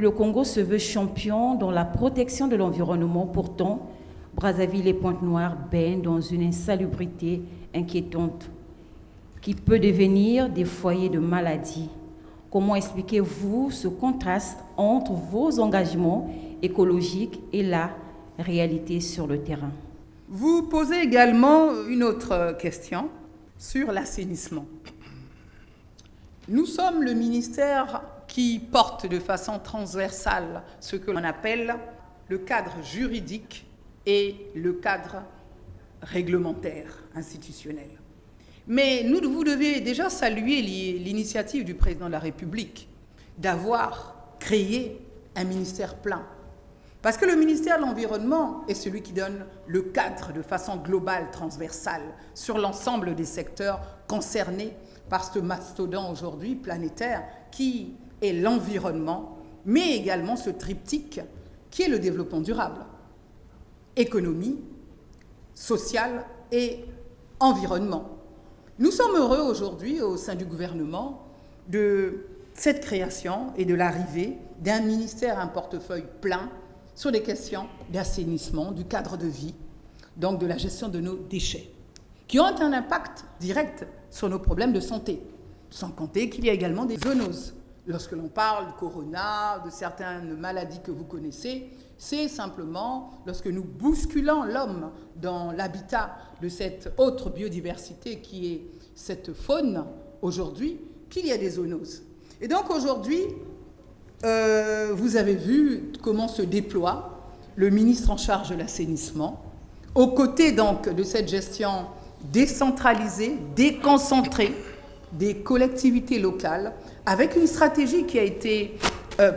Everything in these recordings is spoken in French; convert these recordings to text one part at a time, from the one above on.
Le Congo se veut champion dans la protection de l'environnement. Pourtant, Brazzaville et Pointe-Noire baignent dans une insalubrité inquiétante qui peut devenir des foyers de maladies. Comment expliquez-vous ce contraste entre vos engagements écologiques et la réalité sur le terrain? Vous posez également une autre question sur l'assainissement. Nous sommes le ministère qui porte de façon transversale ce que l'on appelle le cadre juridique et le cadre réglementaire institutionnel. Mais vous devez déjà saluer l'initiative du président de la République d'avoir créé un ministère plein. Parce que le ministère de l'Environnement est celui qui donne le cadre de façon globale, transversale, sur l'ensemble des secteurs concernés par ce mastodonte aujourd'hui planétaire qui est l'environnement, mais également ce triptyque qui est le développement durable, économie, sociale et environnement. Nous sommes heureux aujourd'hui au sein du gouvernement de cette création et de l'arrivée d'un ministère, un portefeuille plein sur les questions d'assainissement, du cadre de vie, donc de la gestion de nos déchets, qui ont un impact direct sur nos problèmes de santé, sans compter qu'il y a également des zoonoses. Lorsque l'on parle de corona, de certaines maladies que vous connaissez, c'est simplement lorsque nous bousculons l'homme dans l'habitat de cette autre biodiversité qui est cette faune aujourd'hui, qu'il y a des zoonoses. Et donc aujourd'hui, vous avez vu comment se déploie le ministre en charge de l'assainissement, aux côtés donc de cette gestion décentralisée, déconcentrée des collectivités locales, avec une stratégie qui a été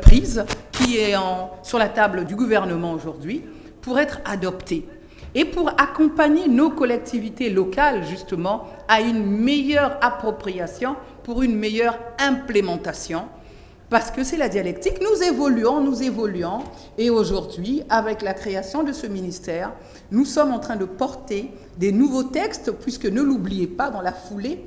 prise, qui est sur la table du gouvernement aujourd'hui, pour être adoptée et pour accompagner nos collectivités locales, justement, à une meilleure appropriation, pour une meilleure implémentation. Parce que c'est la dialectique, nous évoluons, et aujourd'hui, avec la création de ce ministère, nous sommes en train de porter des nouveaux textes, puisque ne l'oubliez pas, dans la foulée,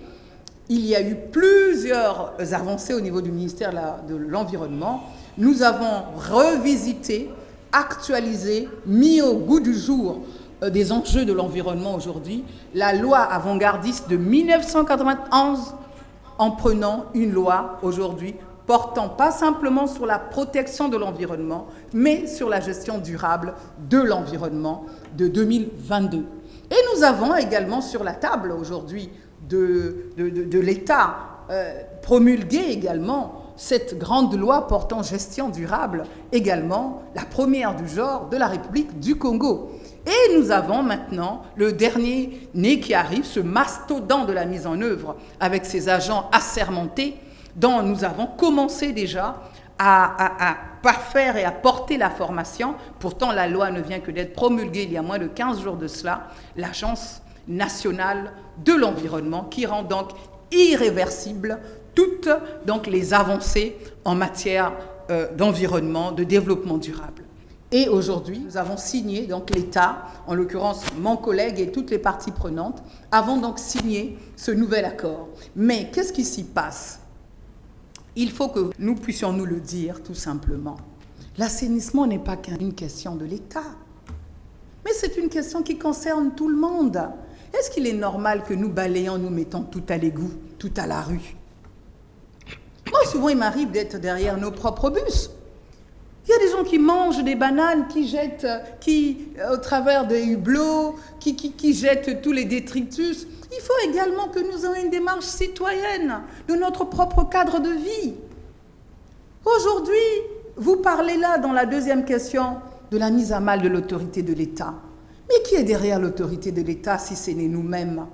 il y a eu plusieurs avancées au niveau du ministère de l'Environnement. Nous avons revisité, actualisé, mis au goût du jour des enjeux de l'environnement aujourd'hui, la loi avant-gardiste de 1991, en prenant une loi aujourd'hui portant pas simplement sur la protection de l'environnement, mais sur la gestion durable de l'environnement de 2022. Et nous avons également sur la table aujourd'hui de l'État promulgué également cette grande loi portant gestion durable, également la première du genre de la République du Congo. Et nous avons maintenant le dernier né qui arrive, ce mastodonte de la mise en œuvre avec ses agents assermentés, dont nous avons commencé déjà à parfaire et à porter la formation. Pourtant, la loi ne vient que d'être promulguée il y a moins de 15 jours de cela, l'Agence nationale de l'environnement, qui rend donc irréversible toutes donc, les avancées en matière d'environnement, de développement durable. Et aujourd'hui, nous avons signé, donc l'État, en l'occurrence mon collègue et toutes les parties prenantes, avons donc signé ce nouvel accord. Mais qu'est-ce qui s'y passe ? Il faut que nous puissions nous le dire tout simplement. L'assainissement n'est pas qu'une question de l'État, mais c'est une question qui concerne tout le monde. Est-ce qu'il est normal que nous balayons, nous mettons tout à l'égout, tout à la rue ? Moi, souvent, il m'arrive d'être derrière nos propres bus. Il y a des gens qui mangent des bananes, qui jettent, au travers des hublots, qui jettent tous les détritus. Il faut également que nous ayons une démarche citoyenne de notre propre cadre de vie. Aujourd'hui, vous parlez là, dans la deuxième question, de la mise à mal de l'autorité de l'État. Mais qui est derrière l'autorité de l'État si ce n'est nous-mêmes ?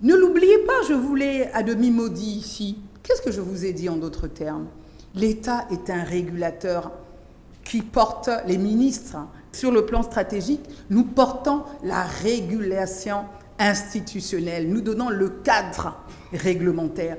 Ne l'oubliez pas, je vous l'ai à demi maudit ici. Qu'est-ce que je vous ai dit en d'autres termes ? L'État est un régulateur qui porte les ministres. Sur le plan stratégique, nous portons la régulation institutionnelle, nous donnons le cadre réglementaire.